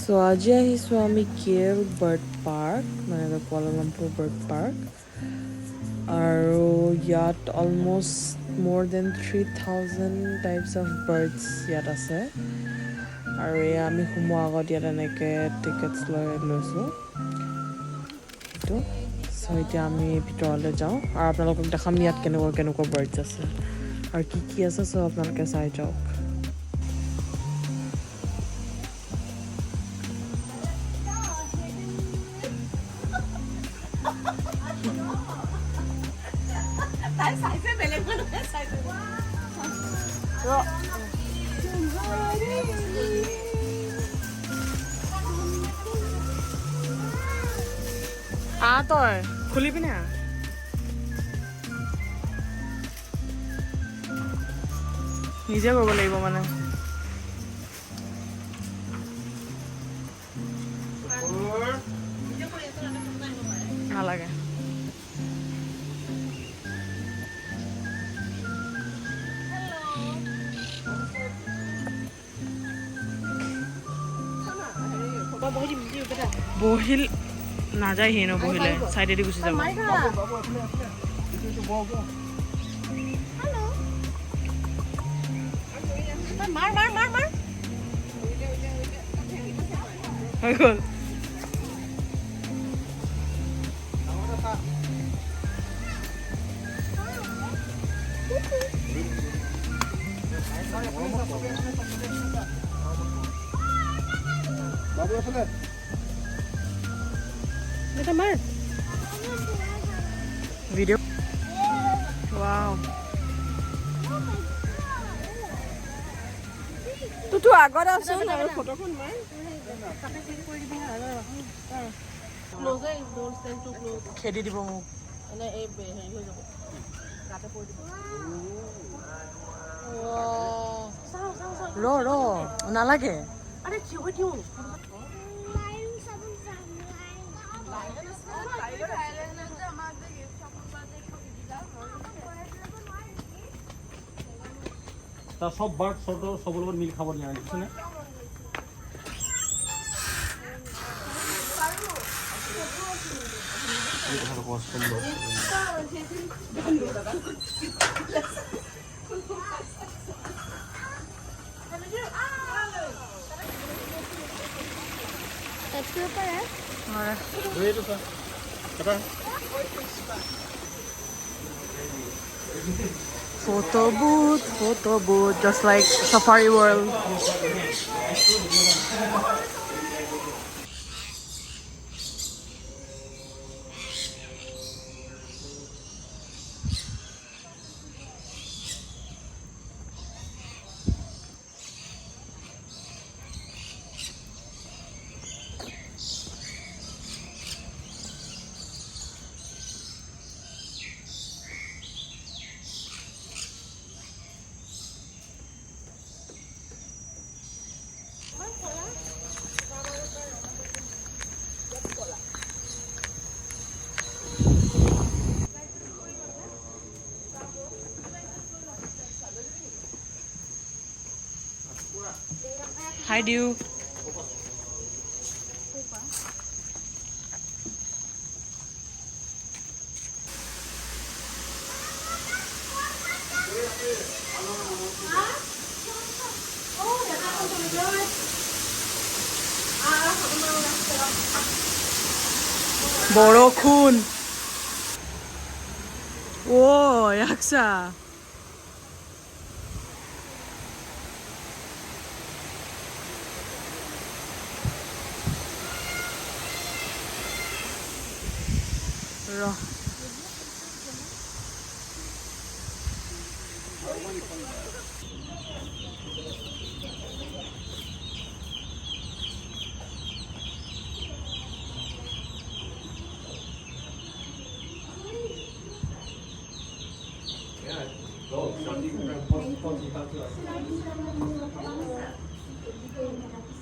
So আজি আহিছোঁ আমি KL Bird Park, মানে Kuala Lumpur Bird Park. আৰু ইয়াত almost more than 3,000 types of birds ইয়াত আছে. আৰু এয়া আমি সোমোৱাৰ আগত ইয়াত এনেকৈ টিকেটছ লৈছোঁ এইটো। চ' এতিয়া আমি ভিতৰলৈ যাওঁ আৰু আপোনালোকক দেখাম ইয়াত কেনেকুৱা বাৰ্ডছ আছে আৰু কি আছে। চ' আপোনালোকে চাই যাওক। তই খুলি পিনে নিজে কৰিব লাগিব মানে। নালাগে। বহিল নাযায় সি নবহিলে চাইডেদি গুচি যাব। হৈ গ'ল। ভিডিঅ' ৱাও তোৰ আগত আছোন আৰু ফটোখন মাৰ খেদি দিব মোক। ৰ নালাগে। তার সব বার্ড সবর উপর মিল খাবার নিয়ে আসছে না। Photo booth, just like Safari World. Hi, Dew. বৰষুণ। yaksa.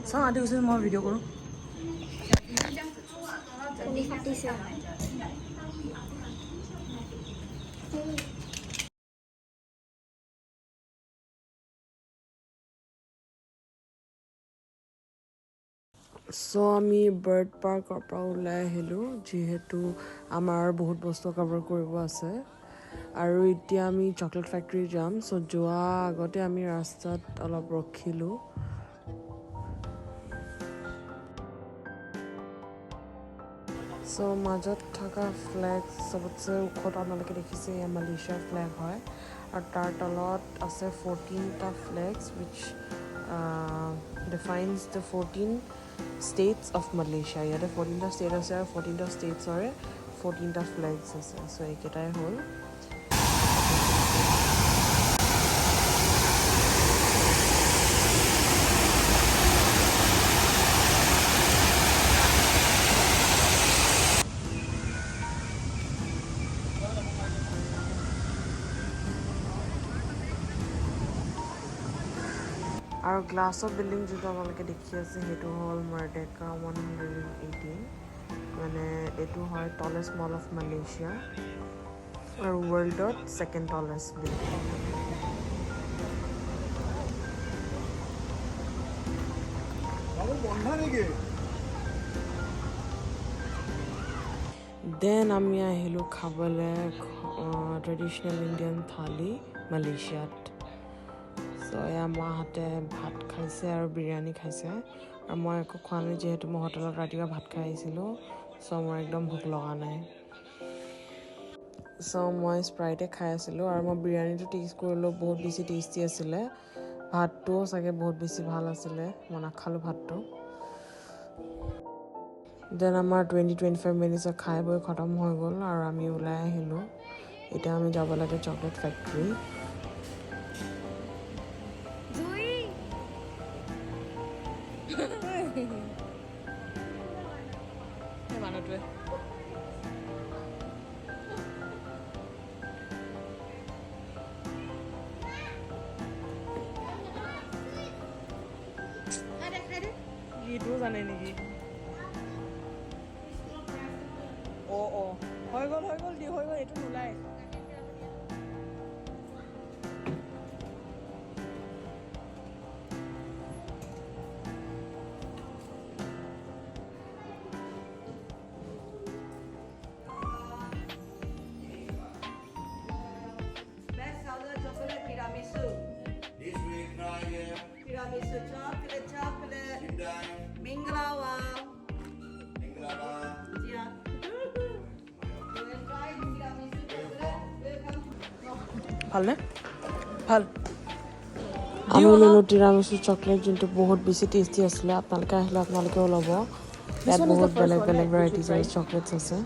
Sang ada usaha mau video kau? So আমি বাৰ্ড পাৰ্কৰ পৰা ওলাই আহিলোঁ যিহেতু আমাৰ বহুত বস্তু কভাৰ কৰিব আছে আৰু এতিয়া আমি চকলেট ফেক্টৰী যাম সো যোৱা আগতে আমি ৰাস্তাত অলপ ৰখিলোঁ সো মাজত থকা ফ্লেগ সবতছে ওখত আপোনালোকে দেখিছে এয়া মালয়েছিয়াৰ ফ্লেগ হয় আৰু তাৰ তলত আছে 14টা Flags which defines the 14 states of Malaysia. ইয়াতে 14টা ষ্টেট আছে আৰু 14টা ষ্টেটছৰে 14টা ফ্লেগছ আছে সো এইকেইটাই হ'ল আৰু গ্লাছৰ বিল্ডিং যোনটো আপোনালোকে দেখি আছে সেইটো হ'ল মাৰ্ডেকা 118 মানে এইটো হয় টলেষ্ট মল অফ মালয়েছিয়া আৰু ৱৰ্ল্ডত ছেকেণ্ড টলেষ্ট বিল্ডিং দেন আমি আহিলোঁ খাবলৈ ট্ৰেডিশ্যনেল ইণ্ডিয়ান থালি মালয়েছিয়াত চ' এয়া মাহঁতে ভাত খাইছে আৰু বিৰিয়ানী খাইছে আৰু মই একো খোৱা নাই যিহেতু মই হোটেলত ৰাতিপুৱা ভাত খাই আহিছিলোঁ চ' মোৰ একদম ভোক লগা নাই চ' মই স্প্ৰাইটে খাই আছিলোঁ আৰু মই বিৰিয়ানীটো টেষ্ট কৰিলোঁ বহুত বেছি টেষ্টি আছিলে ভাতটোও চাগে বহুত বেছি ভাল আছিলে মই নাখালোঁ ভাতটো দেন আমাৰ 20-25 মিনিটছত খাই বৈ খতম হৈ গ'ল আৰু আমি ওলাই আহিলোঁ এতিয়া আমি যাব লাগে চকলেট ফেক্টৰী মানুহটোৱে এইটোও জানে নেকি অঁ হৈ গ'ল দি হৈ গ'ল এইটো নোলায় Tiramisu chocolate. Minglava. Yeah. You will try tiramisu chocolate. Welcome. ভালনে ভাল আমি ল'লোঁ টিৰামিছু চকলেট যোনটো বহুত বেছি টেষ্টি আছিলে আপোনালোকে আহিলে আপোনালোকেও ল'ব ইয়াত বহুত বেলেগ বেলেগ ভেৰাইটিজৰ চকলেটছ আছে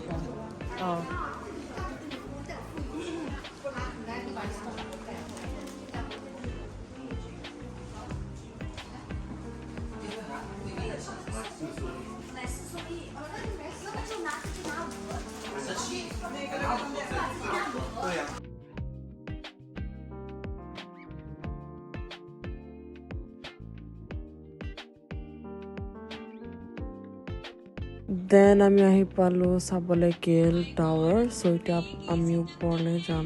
দেন আমি আহি পালোঁ চাবলৈ কেল টাৱাৰ চ' এতিয়া আমি ওপৰলৈ যাম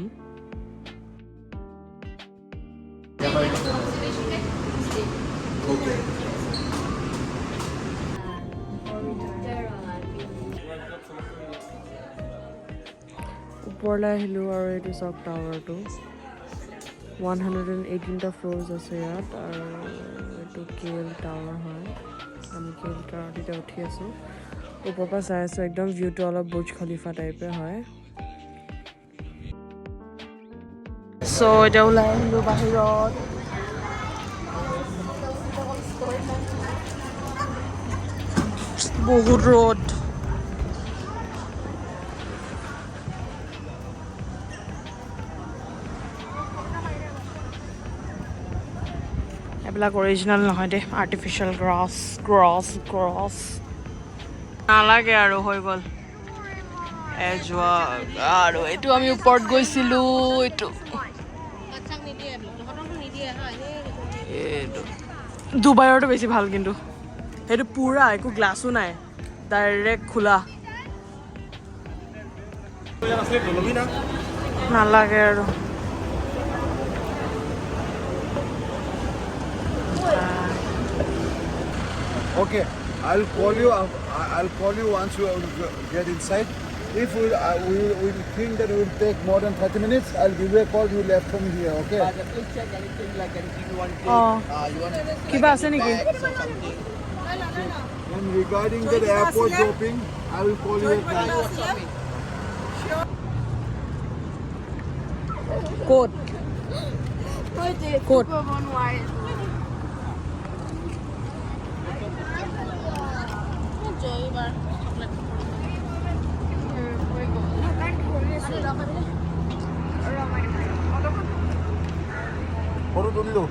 ওপৰলৈ আহিলোঁ আৰু এইটো চাওক টাৱাৰটো 118টা ফ্ল'ৰ্ছ আছে ইয়াত আৰু এইটো কেল টাৱাৰ হয় আমি কেল টাৱাৰত এতিয়া উঠি আছোঁ ওপৰৰ পৰা চাই আছোঁ একদম ভিউটো অলপ বুৰ্জ খলিফা টাইপে হয় চ' এতিয়া ওলাই আহিলোঁ বাহিৰত বহুত ৰ'দ এইবিলাক অৰিজিনেল নহয় দেই আৰ্টিফিচিয়েল গ্ৰাছ নালাগে আৰু হৈ গ'ল যোৱা আৰু এইটো আমি ওপৰত গৈছিলোঁ এইটো ডুবাইৰটো বেছি ভাল কিন্তু সেইটো পুৰা একো গ্লাছো নাই ডাইৰেক্ট খোলা নালাগে আৰু Okay. I'll call you. I'll call you once you get inside. If we think that it will take more than 30 minutes, I'll give you a call. You left from here, okay? Please check anything like anything you want to Oh. take. You want Kiba ase niki? bags or something. And regarding the airport dropping, I will call you at night. Coat. Coat. Photo তুলিলো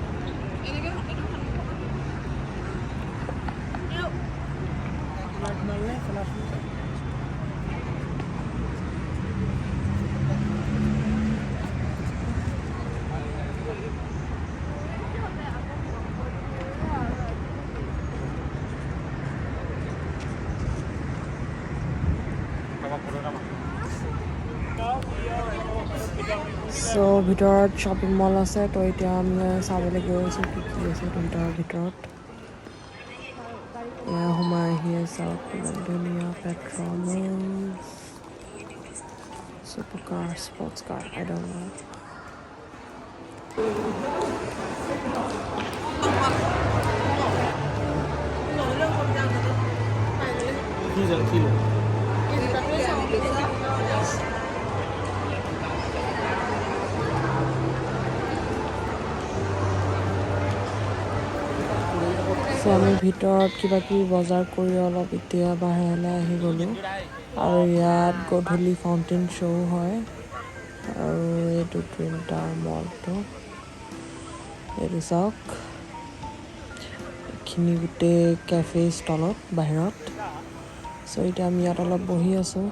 So ভিতৰত shopping mall আছে তো এতিয়া আমি চাবলৈ গৈ আছোঁ কি কি আছে তাৰ ভিতৰত এয়া সোমাই আহি চাওক ইমান ধুনীয়া petrols super car sports car I don't know kilo. So আমি ভিতৰত কিবা কিবি বজাৰ কৰি অলপ এতিয়া বাহিৰলৈ আহি গ'লোঁ আৰু ইয়াত গধূলি ফাউণ্টেইন শ্ব' হয় আৰু এইটো টুইন টাৱাৰ মলটো এইটো চাওক এইখিনি গোটেই কেফে ষ্টলত বাহিৰত চ' এতিয়া আমি ইয়াত অলপ বহি আছোঁ